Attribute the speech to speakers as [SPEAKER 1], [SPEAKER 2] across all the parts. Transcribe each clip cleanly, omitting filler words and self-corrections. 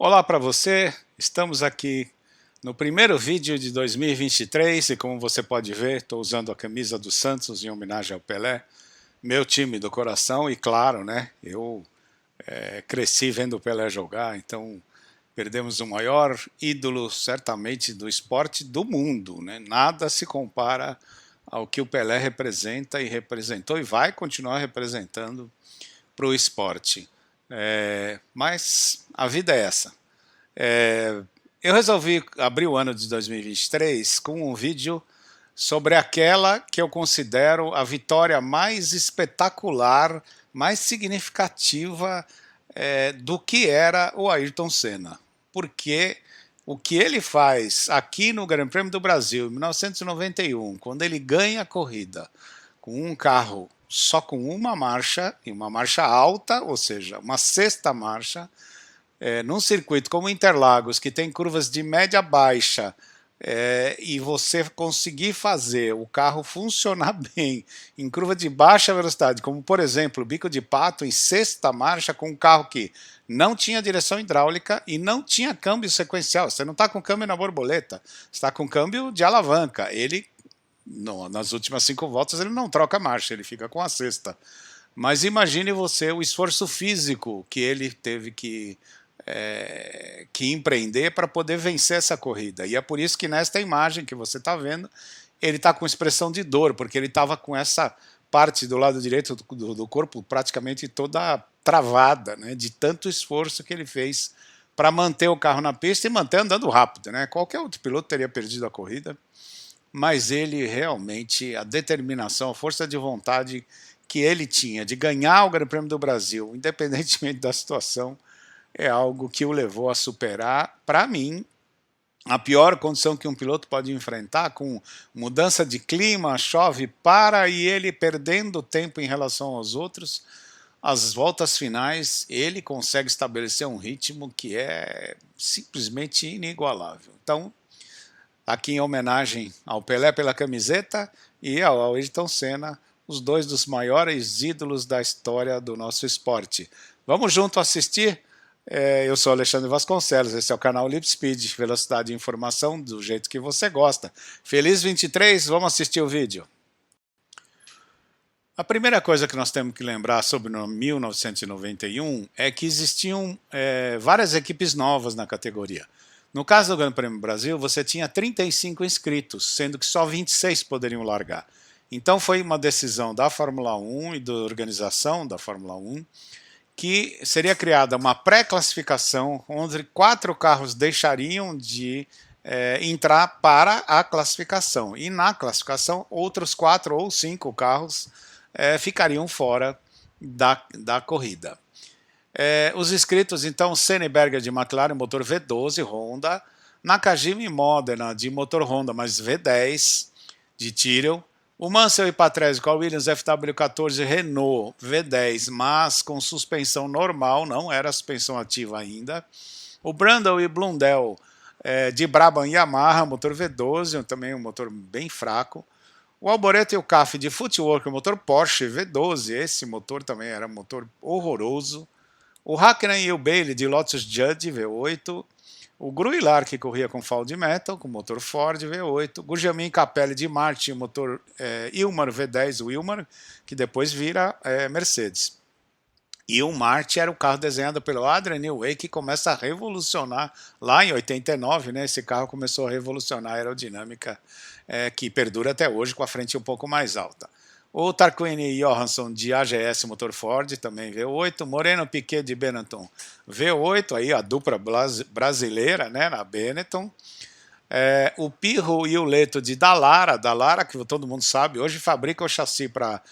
[SPEAKER 1] Olá para você, estamos aqui no primeiro vídeo de 2023 e como você pode ver, estou usando a camisa do Santos em homenagem ao Pelé, meu time do coração e claro, né, eu cresci vendo o Pelé jogar, então perdemos o maior ídolo certamente do esporte do mundo, né? Nada se compara ao que o Pelé representa e representou e vai continuar representando para o esporte. Mas a vida é essa. É, eu resolvi abrir o ano de 2023 com um vídeo sobre aquela que eu considero a vitória mais espetacular, mais significativa do que era o Ayrton Senna. Porque o que ele faz aqui no Grande Prêmio do Brasil, em 1991, quando ele ganha a corrida com um carro só com uma marcha, e uma marcha alta, ou seja, uma sexta marcha, num circuito como Interlagos, que tem curvas de média baixa, e você conseguir fazer o carro funcionar bem em curva de baixa velocidade, como por exemplo o Bico de Pato em sexta marcha com um carro que não tinha direção hidráulica e não tinha câmbio sequencial. Você não está com câmbio na borboleta, está com câmbio de alavanca. Ele, nas últimas 5 voltas, ele não troca marcha, ele fica com a sexta. Mas imagine você o esforço físico que ele teve que empreender para poder vencer essa corrida. E é por isso que nesta imagem que você está vendo, ele está com expressão de dor, porque ele estava com essa parte do lado direito do corpo praticamente toda travada, né, de tanto esforço que ele fez para manter o carro na pista e manter andando rápido. Né? Qualquer outro piloto teria perdido a corrida, mas ele realmente, a determinação, a força de vontade que ele tinha de ganhar o Grande Prêmio do Brasil, independentemente da situação, é algo que o levou a superar, para mim, a pior condição que um piloto pode enfrentar, com mudança de clima, chove, para, e ele perdendo tempo em relação aos outros. As voltas finais, ele consegue estabelecer um ritmo que é simplesmente inigualável. Então, aqui em homenagem ao Pelé pela camiseta e ao Ayrton Senna, os dois dos maiores ídolos da história do nosso esporte. Vamos junto assistir? Eu sou Alexandre Vasconcelos, esse é o canal Lip Speed, velocidade e informação do jeito que você gosta. Feliz 23, vamos assistir o vídeo. A primeira coisa que nós temos que lembrar sobre 1991 é que existiam várias equipes novas na categoria. No caso do Grande Prêmio Brasil, você tinha 35 inscritos, sendo que só 26 poderiam largar. Então foi uma decisão da Fórmula 1 e da organização da Fórmula 1 que seria criada uma pré-classificação onde 4 carros deixariam de entrar para a classificação. E na classificação, outros 4 ou 5 carros ficariam fora da corrida. Os inscritos, então, Senneberger de McLaren, motor V12, Honda, Nakajima e Modena de motor Honda, mas V10 de Tyrrell, o Mansell e Patrese com a Williams FW14 Renault V10, mas com suspensão normal, não era suspensão ativa ainda. O Brundle e Blundell de Brabham e Yamaha, motor V12, também um motor bem fraco. O Alboreto e o CAF de Footwork, motor Porsche V12, esse motor também era um motor horroroso. O Hakkinen e o Bailey de Lotus Judge V8. O Gruilar, que corria com Fall de Metal, com motor Ford V8. Gugelmin e Capelli de Martin, motor Ilmar V10 Wilmar, que depois vira Mercedes. E o Martin era o carro desenhado pelo Adrian Newey, que começa a revolucionar, lá em 89, né, esse carro começou a revolucionar a aerodinâmica, que perdura até hoje, com a frente um pouco mais alta. O Tarquini e Johansson de AGS motor Ford, também V8. Moreno Piquet de Benetton V8, aí a dupla brasileira, né, na Benetton. O Pirro e o Leto de Dallara, que todo mundo sabe, hoje fabrica o chassi para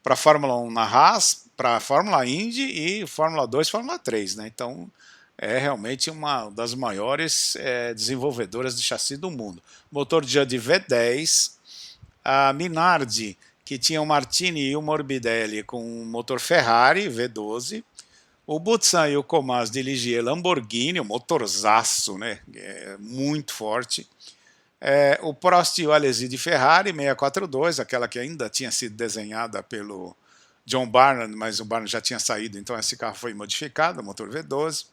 [SPEAKER 1] a Fórmula 1 na Haas, para a Fórmula Indy e Fórmula 2, Fórmula 3. Né? Então é realmente uma das maiores desenvolvedoras de chassi do mundo. Motor Judd V10, a Minardi, que tinha o Martini e o Morbidelli com um motor Ferrari V12, o Butsan e o Comas de Ligier Lamborghini, um motorzaço, né? Muito forte. O Prost e o Alesi de Ferrari 642, aquela que ainda tinha sido desenhada pelo John Barnard, mas o Barnard já tinha saído, então esse carro foi modificado, motor V12.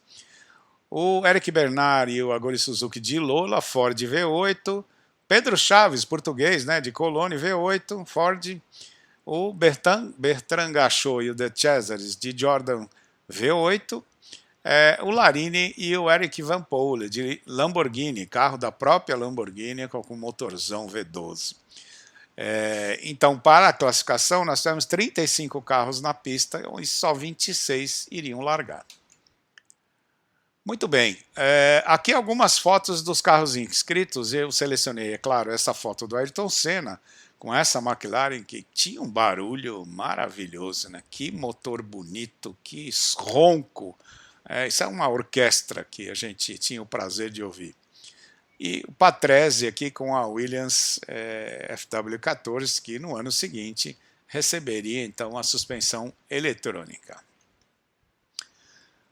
[SPEAKER 1] o Eric Bernard e o Aguri Suzuki de Lola, Ford V8, Pedro Chaves, português, né, de Colônia, V8, Ford, o Bertrand Gachot e o De Cesaris de Jordan V8, o Larini e o Eric Van Poole de Lamborghini, carro da própria Lamborghini com motorzão V12. Então, para a classificação, nós temos 35 carros na pista e só 26 iriam largar. Muito bem, aqui algumas fotos dos carros inscritos. Eu selecionei, é claro, essa foto do Ayrton Senna com essa McLaren que tinha um barulho maravilhoso, né? Que motor bonito, que ronco. Isso é uma orquestra que a gente tinha o prazer de ouvir. E o Patrese aqui com a Williams FW14, que no ano seguinte receberia então a suspensão eletrônica.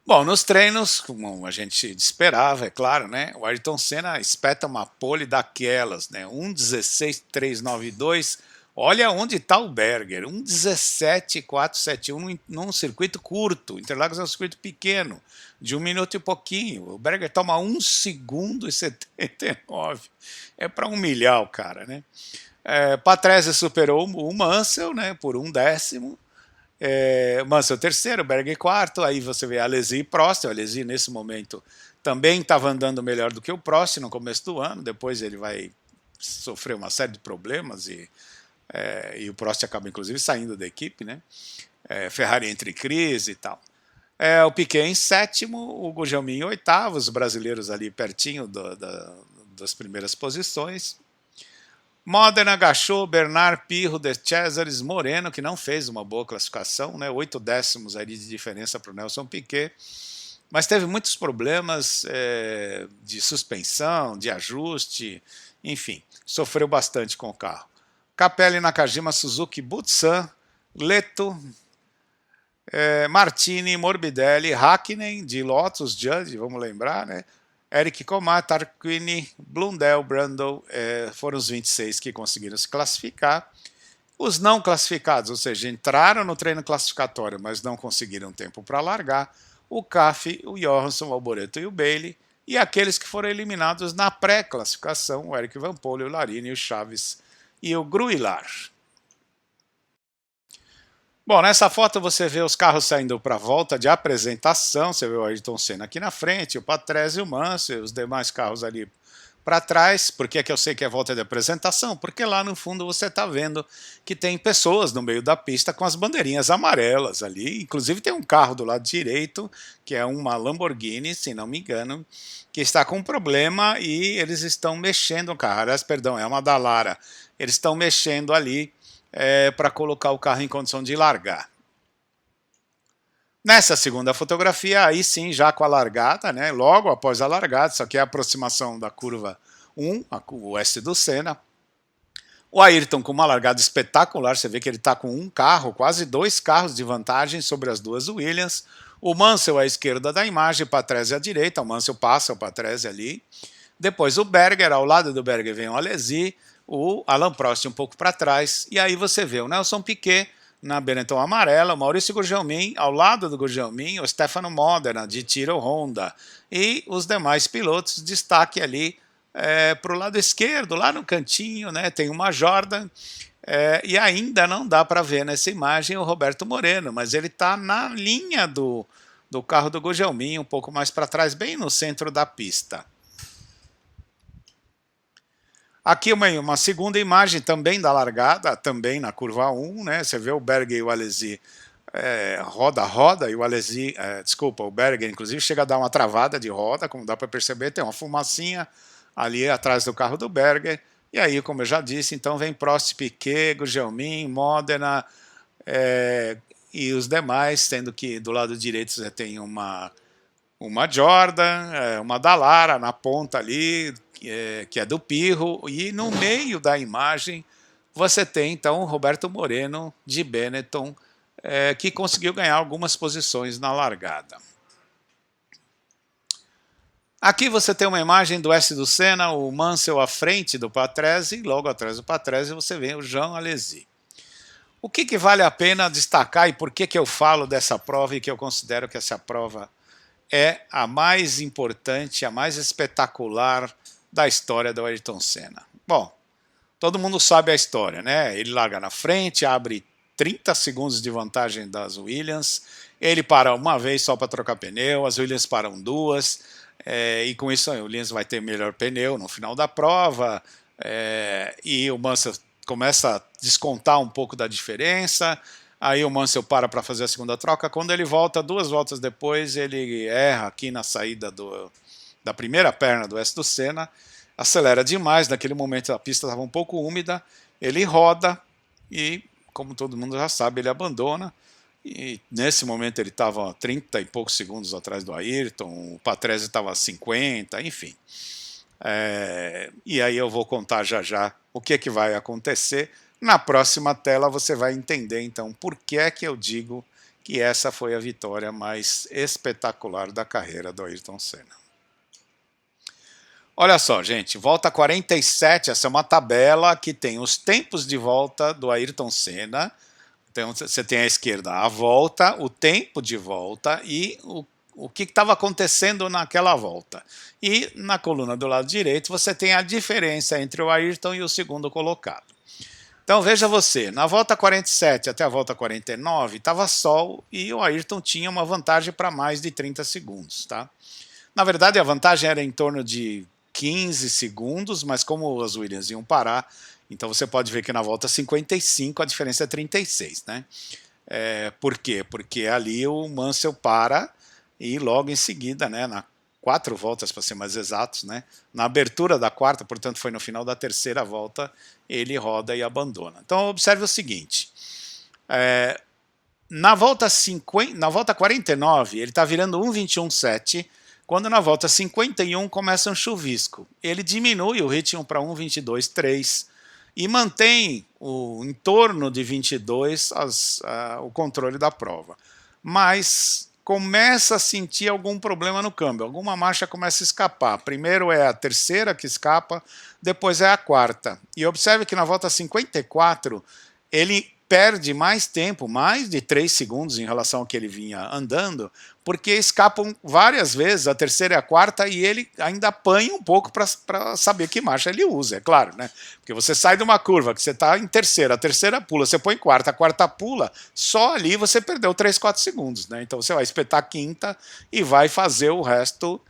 [SPEAKER 1] Bom, nos treinos, como a gente esperava, é claro, né? O Ayrton Senna espeta uma pole daquelas, né? 1:16.392. Olha onde está o Berger, 1:17.471 num circuito curto. Interlagos é um circuito pequeno, de 1 minuto e pouquinho. O Berger toma 1 segundo e 79. É para humilhar o cara, né? Patrese superou o Mansell, né? Por 1 décimo. Mansell terceiro, Berger quarto, aí você vê Alesi e Prost. O Alesi nesse momento também estava andando melhor do que o Prost no começo do ano, depois ele vai sofrer uma série de problemas e o Prost acaba inclusive saindo da equipe, né? Ferrari entre crise e tal. O Piquet em sétimo, o Gugelmin em oitavo, os brasileiros ali pertinho das primeiras posições. Modena, Gachot, Bernard, Pirro, De Cesaris, Moreno, que não fez uma boa classificação, né? 8 décimos ali de diferença para o Nelson Piquet, mas teve muitos problemas de suspensão, de ajuste, enfim, sofreu bastante com o carro. Capelli, Nakajima, Suzuki, Butsan, Leto, Martini, Morbidelli, Hakkinen, de Lotus, Judge, vamos lembrar, né? Eric Comat, Tarquini, Blundell, Brundle, foram os 26 que conseguiram se classificar. Os não classificados, ou seja, entraram no treino classificatório, mas não conseguiram tempo para largar, o Cafe, o Johansson, o Alboreto e o Bailey, e aqueles que foram eliminados na pré-classificação, o Eric Van Poole, o Larini, o Chaves e o Gruilar. Bom, nessa foto você vê os carros saindo para a volta de apresentação, você vê o Ayrton Senna aqui na frente, o Patrese e o Mansell, os demais carros ali para trás. Por que eu sei que é volta de apresentação? Porque lá no fundo você está vendo que tem pessoas no meio da pista com as bandeirinhas amarelas ali, inclusive tem um carro do lado direito, que é uma Lamborghini, se não me engano, que está com um problema e eles estão mexendo o carro, aliás, perdão, é uma Dallara, eles estão mexendo ali para colocar o carro em condição de largar. Nessa segunda fotografia, aí sim, já com a largada, né, logo após a largada, isso aqui é a aproximação da curva 1, o oeste do Senna. O Ayrton com uma largada espetacular, você vê que ele está com um carro, quase 2 carros de vantagem sobre as duas Williams. O Mansell à esquerda da imagem, o Patrese à direita, o Mansell passa o Patrese ali. Depois o Berger, ao lado do Berger vem o Alesi, o Alain Prost um pouco para trás, e aí você vê o Nelson Piquet na Benetton amarela, o Maurício Gugelmin, ao lado do Gugelmin, o Stefano Modena, de Tiro Honda, e os demais pilotos, destaque ali para o lado esquerdo, lá no cantinho, né, tem uma Jordan, e ainda não dá para ver nessa imagem o Roberto Moreno, mas ele está na linha do carro do Gugelmin, um pouco mais para trás, bem no centro da pista. Aqui uma segunda imagem também da largada, também na curva 1, né? Você vê o Berger e o Alesi roda, e o Alesi, o Berger inclusive chega a dar uma travada de roda, como dá para perceber, tem uma fumacinha ali atrás do carro do Berger, e aí, como eu já disse, então vem Prost, Piquet, Gugelmin, Modena e os demais, sendo que do lado direito você tem uma Jordan, uma Dallara na ponta ali, que é do Pirro, e no meio da imagem você tem então o Roberto Moreno de Benetton, que conseguiu ganhar algumas posições na largada. Aqui você tem uma imagem do S do Senna, o Mansell à frente do Patrese, e logo atrás do Patrese você vê o Jean Alesi. O que vale a pena destacar e por que eu falo dessa prova e que eu considero que essa prova é a mais importante, a mais espetacular da história do Ayrton Senna. Bom, todo mundo sabe a história, né? Ele larga na frente, abre 30 segundos de vantagem das Williams, ele para uma vez só para trocar pneu, as Williams param duas, e com isso a Williams vai ter melhor pneu no final da prova, e o Mansell começa a descontar um pouco da diferença, aí o Mansell para fazer a segunda troca, quando ele volta, 2 voltas depois, ele erra aqui na saída da primeira perna do S do Senna, acelera demais, naquele momento a pista estava um pouco úmida, ele roda e, como todo mundo já sabe, ele abandona, e nesse momento ele estava 30 e poucos segundos atrás do Ayrton, o Patrese estava a 50, enfim. E aí eu vou contar já o que vai acontecer. Na próxima tela você vai entender então por que é que eu digo que essa foi a vitória mais espetacular da carreira do Ayrton Senna. Olha só, gente, volta 47, essa é uma tabela que tem os tempos de volta do Ayrton Senna. Então você tem à esquerda a volta, o tempo de volta e o que estava acontecendo naquela volta. E na coluna do lado direito você tem a diferença entre o Ayrton e o segundo colocado. Então veja você, na volta 47 até a volta 49 estava sol e o Ayrton tinha uma vantagem para mais de 30 segundos. Tá? Na verdade a vantagem era em torno de 15 segundos, mas como as Williams iam parar, então você pode ver que na volta 55 a diferença é 36, né? Por quê? Porque ali o Mansell para e logo em seguida, né, na 4 voltas para ser mais exatos, né, na abertura da quarta, portanto foi no final da terceira volta, ele roda e abandona. Então observe o seguinte, na volta 49 ele está virando 1:21.7, quando na volta 51 começa um chuvisco. Ele diminui o ritmo para 1:22.3 e mantém em torno de 22 o controle da prova. Mas começa a sentir algum problema no câmbio, alguma marcha começa a escapar. Primeiro é a terceira que escapa, depois é a quarta. E observe que na volta 54 ele perde mais tempo, mais de 3 segundos em relação ao que ele vinha andando, porque escapam várias vezes a terceira e a quarta e ele ainda apanha um pouco para saber que marcha ele usa, é claro, né? Porque você sai de uma curva que você está em terceira, a terceira pula, você põe quarta, a quarta pula, só ali você perdeu 3, 4 segundos, né? Então você vai espetar a quinta e vai fazer o resto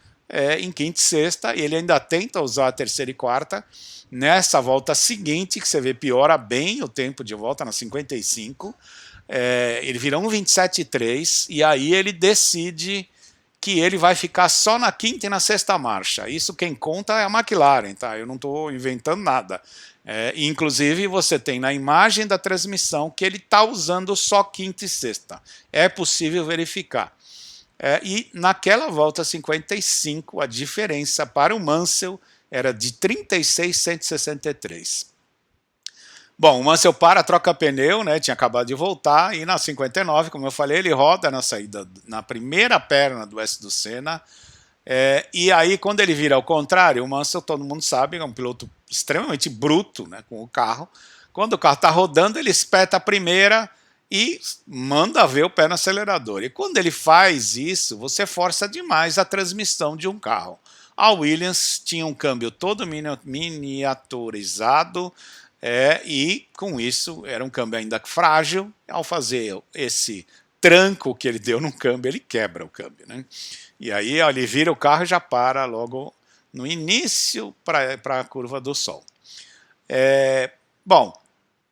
[SPEAKER 1] em quinta e sexta, e ele ainda tenta usar a terceira e quarta. Nessa volta seguinte, que você vê piora bem o tempo de volta, na 55, ele vira 1:27.3 e aí ele decide que ele vai ficar só na quinta e na sexta marcha. Isso quem conta é a McLaren, tá? Eu não estou inventando nada. Inclusive você tem na imagem da transmissão que ele está usando só quinta e sexta. É possível verificar. E naquela volta 55 a diferença para o Mansell era de 36,163. Bom, o Mansell troca pneu, né, tinha acabado de voltar, e na 59, como eu falei, ele roda na saída, na primeira perna do S do Senna, e aí quando ele vira ao contrário, o Mansell, todo mundo sabe, é um piloto extremamente bruto, né, com o carro. Quando o carro está rodando, ele espeta a primeira e manda ver o pé no acelerador. E quando ele faz isso, você força demais a transmissão de um carro. A Williams tinha um câmbio todo miniaturizado e com isso era um câmbio ainda frágil. Ao fazer esse tranco que ele deu no câmbio, ele quebra o câmbio, né? E aí ele vira o carro e já para logo no início para a curva do sol. Bom,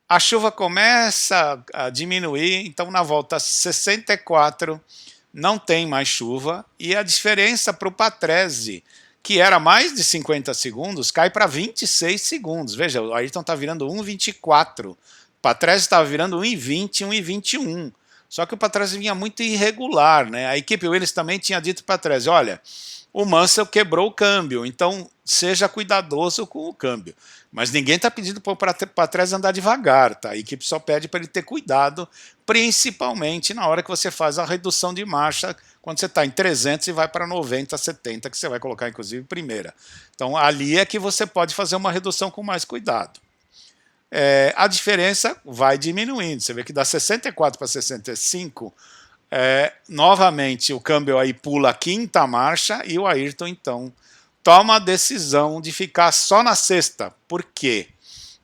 [SPEAKER 1] a chuva começa a diminuir, então na volta 64 não tem mais chuva e a diferença para o Patrese, que era mais de 50 segundos, cai para 26 segundos. Veja, o Ayrton está virando 1:24. O Patrese estava virando 1:20, 1:21. Só que o Patrese vinha muito irregular, né? A equipe Williams também tinha dito para o Patrese, olha, o Mansell quebrou o câmbio, então seja cuidadoso com o câmbio. Mas ninguém está pedindo para o Patrese andar devagar, tá? A equipe só pede para ele ter cuidado, principalmente na hora que você faz a redução de marcha, quando você está em 300 e vai para 90, 70, que você vai colocar inclusive primeira. Então ali é que você pode fazer uma redução com mais cuidado. A diferença vai diminuindo, você vê que da 64 para 65 Novamente o câmbio aí pula a quinta marcha e o Ayrton então toma a decisão de ficar só na sexta. Por quê?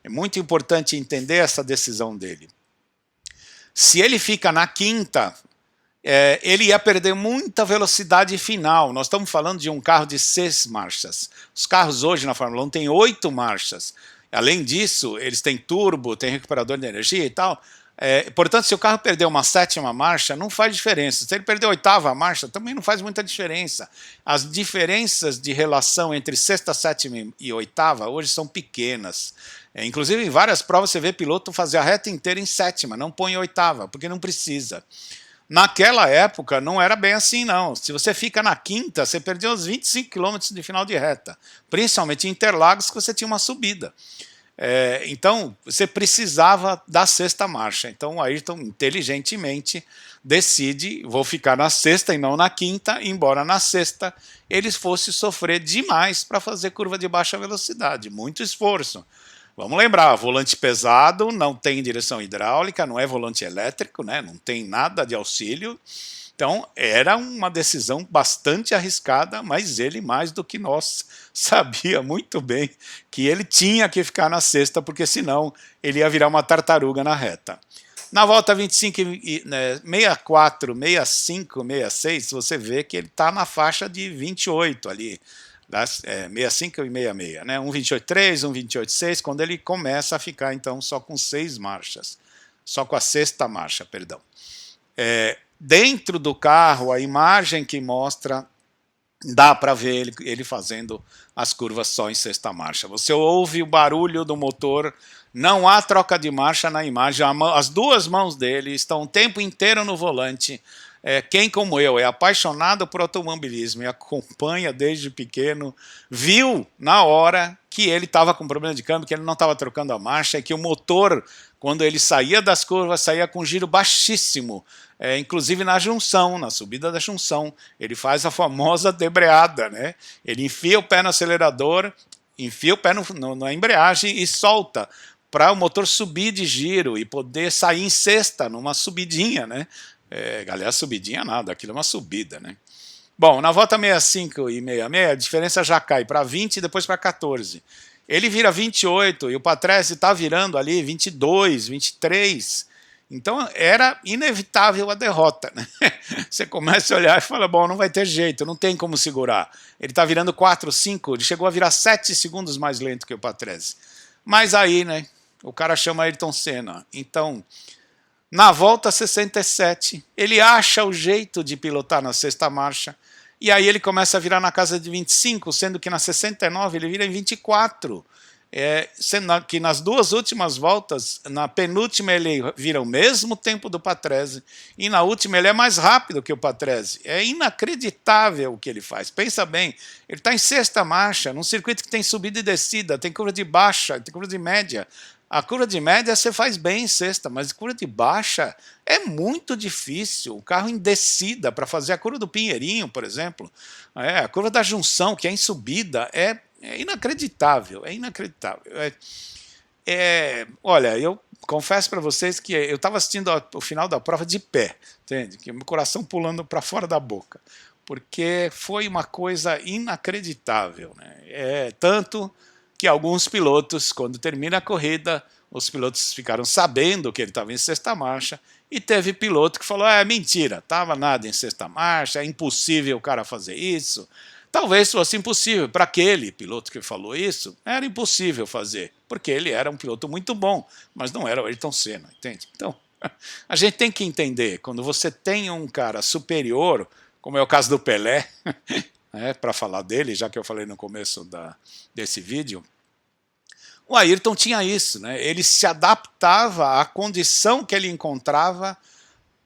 [SPEAKER 1] É muito importante entender essa decisão dele. Se ele fica na quinta, ele ia perder muita velocidade final. Nós estamos falando de um carro de 6 marchas. Os carros hoje na Fórmula 1 têm 8 marchas. Além disso, eles têm turbo, têm recuperador de energia e tal. Portanto, se o carro perder uma 7ª marcha, não faz diferença. Se ele perder a 8ª marcha, também não faz muita diferença. As diferenças de relação entre 6ª, 7ª e 8ª hoje são pequenas. Inclusive, em várias provas você vê piloto fazer a reta inteira em 7ª, não põe 8ª, porque não precisa. Naquela época não era bem assim, não. Se você fica na quinta, você perdeu uns 25 km de final de reta. Principalmente em Interlagos, que você tinha uma subida. Então, você precisava da 6ª marcha. Então, o Ayrton, inteligentemente, decide, vou ficar na 6ª e não na quinta, embora na 6ª eles fossem sofrer demais para fazer curva de baixa velocidade. Muito esforço. Vamos lembrar, volante pesado, não tem direção hidráulica, não é volante elétrico, né? Não tem nada de auxílio. Então, era uma decisão bastante arriscada, mas ele, mais do que nós, sabia muito bem que ele tinha que ficar na 6ª, porque senão ele ia virar uma tartaruga na reta. Na volta 25, 64, 65, 66, você vê que ele está na faixa de 28 ali. 65 e 66, né? 1,28,3, 1,28,6, quando ele começa a ficar então só com 6 marchas, só com a 6ª marcha, perdão. Dentro do carro, a imagem que mostra, dá para ver ele fazendo as curvas só em 6ª marcha. Você ouve o barulho do motor, não há troca de marcha na imagem, as duas mãos dele estão o tempo inteiro no volante. Quem como eu é apaixonado por automobilismo e acompanha desde pequeno, viu na hora que ele estava com problema de câmbio, que ele não estava trocando a marcha, e que o motor, quando ele saía das curvas, saía com giro baixíssimo, inclusive na junção, na subida da junção, ele faz a famosa debreada, né? Ele enfia o pé no acelerador, enfia o pé na embreagem e solta, para o motor subir de giro e poder sair em sexta, numa subidinha, né? Galera, subidinha nada, aquilo é uma subida, né? Bom, na volta 65 e 66, a diferença já cai para 20 e depois para 14. Ele vira 28 e o Patrese está virando ali 22, 23. Então era inevitável a derrota, né? Você começa a olhar e fala, bom, não vai ter jeito, não tem como segurar. Ele está virando 4, 5, ele chegou a virar 7 segundos mais lento que o Patrese. Mas aí, né, o cara chama Ayrton Senna. Então, na volta 67, ele acha o jeito de pilotar na 6ª marcha, e aí ele começa a virar na casa de 25, sendo que na 69 ele vira em 24. Sendo que nas duas últimas voltas, na penúltima ele vira o mesmo tempo do Patrese, e na última ele é mais rápido que o Patrese. É inacreditável o que ele faz. Pensa bem, ele está em 6ª marcha, num circuito que tem subida e descida, tem curva de baixa, tem curva de média. A curva de média você faz bem em 6ª, mas a curva de baixa é muito difícil. O carro em descida, para fazer a curva do Pinheirinho, por exemplo, a curva da junção, que é em subida, é inacreditável, é inacreditável. Olha, eu confesso para vocês que eu estava assistindo o final da prova de pé, entende? Que meu coração pulando para fora da boca, porque foi uma coisa inacreditável, né? Tanto que alguns pilotos, quando termina a corrida, os pilotos ficaram sabendo que ele estava em 6ª marcha, e teve piloto que falou, mentira, estava nada em 6ª marcha, é impossível o cara fazer isso. Talvez fosse impossível, para aquele piloto que falou isso, era impossível fazer, porque ele era um piloto muito bom, mas não era o Ayrton Senna, entende? Então, a gente tem que entender, quando você tem um cara superior, como é o caso do Pelé, para falar dele, já que eu falei no começo desse vídeo, o Ayrton tinha isso, né? Ele se adaptava à condição que ele encontrava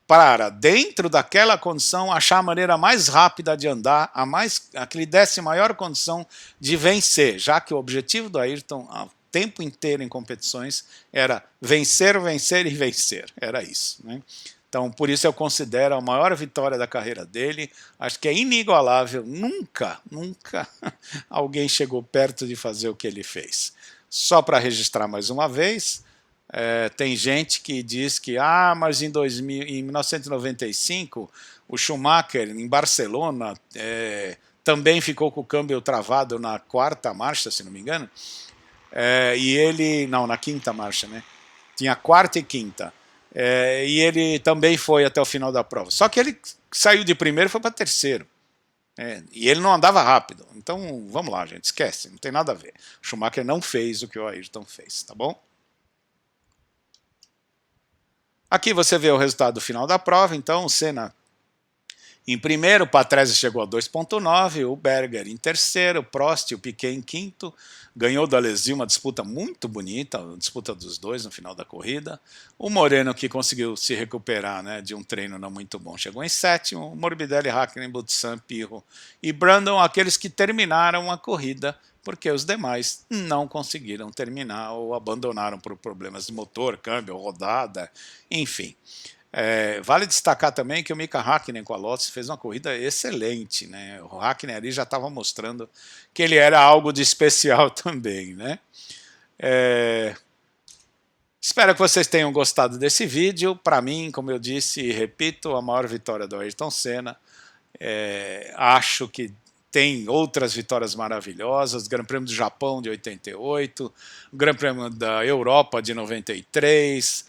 [SPEAKER 1] para, dentro daquela condição, achar a maneira mais rápida de andar, a que lhe desse maior condição de vencer, já que o objetivo do Ayrton, o tempo inteiro em competições, era vencer, vencer e vencer, era isso, né? Então, por isso eu considero a maior vitória da carreira dele, acho que é inigualável, nunca alguém chegou perto de fazer o que ele fez. Só para registrar mais uma vez, Tem gente que diz que mas em 1995 o Schumacher em Barcelona também ficou com o câmbio travado na quarta marcha, se não me engano, e ele, não, na quinta marcha, né? Tinha quarta e quinta. E ele também foi até o final da prova. Só que ele saiu de primeiro e foi para terceiro. E ele não andava rápido. Então, vamos lá, gente, esquece, não tem nada a ver. O Schumacher não fez o que o Ayrton fez, tá bom? Aqui você vê o resultado final da prova. Então, o Senna em primeiro, o Patrese chegou a 2,9, o Berger em terceiro, o Prost e o Piquet em quinto. Ganhou do Alesi uma disputa muito bonita, a disputa dos dois no final da corrida. O Moreno, que conseguiu se recuperar, né, de um treino não muito bom, chegou em sétimo. O Morbidelli, Hakkinen, Butsan, Pirro e Brandon, aqueles que terminaram a corrida, porque os demais não conseguiram terminar ou abandonaram por problemas de motor, câmbio, rodada, enfim. Vale destacar também que o Mika Hakkinen com a Lotus fez uma corrida excelente, né? O Hakkinen ali já estava mostrando que ele era algo de especial também, né? Espero que vocês tenham gostado desse vídeo. Para mim, como eu disse e repito, a maior vitória do Ayrton Senna. Acho que tem outras vitórias maravilhosas, o Grande Prêmio do Japão de 88, o Grande Prêmio da Europa de 93,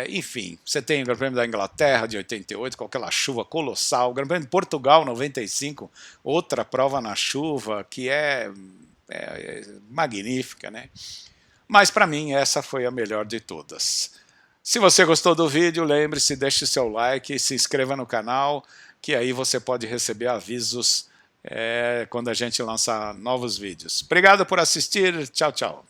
[SPEAKER 1] enfim, você tem o Grande Prêmio da Inglaterra de 88, com aquela chuva colossal, o Grande Prêmio de Portugal 95, outra prova na chuva que é magnífica, né? Mas para mim essa foi a melhor de todas. Se você gostou do vídeo, lembre-se, deixe seu like, se inscreva no canal, que aí você pode receber avisos quando a gente lançar novos vídeos. Obrigado por assistir, tchau, tchau.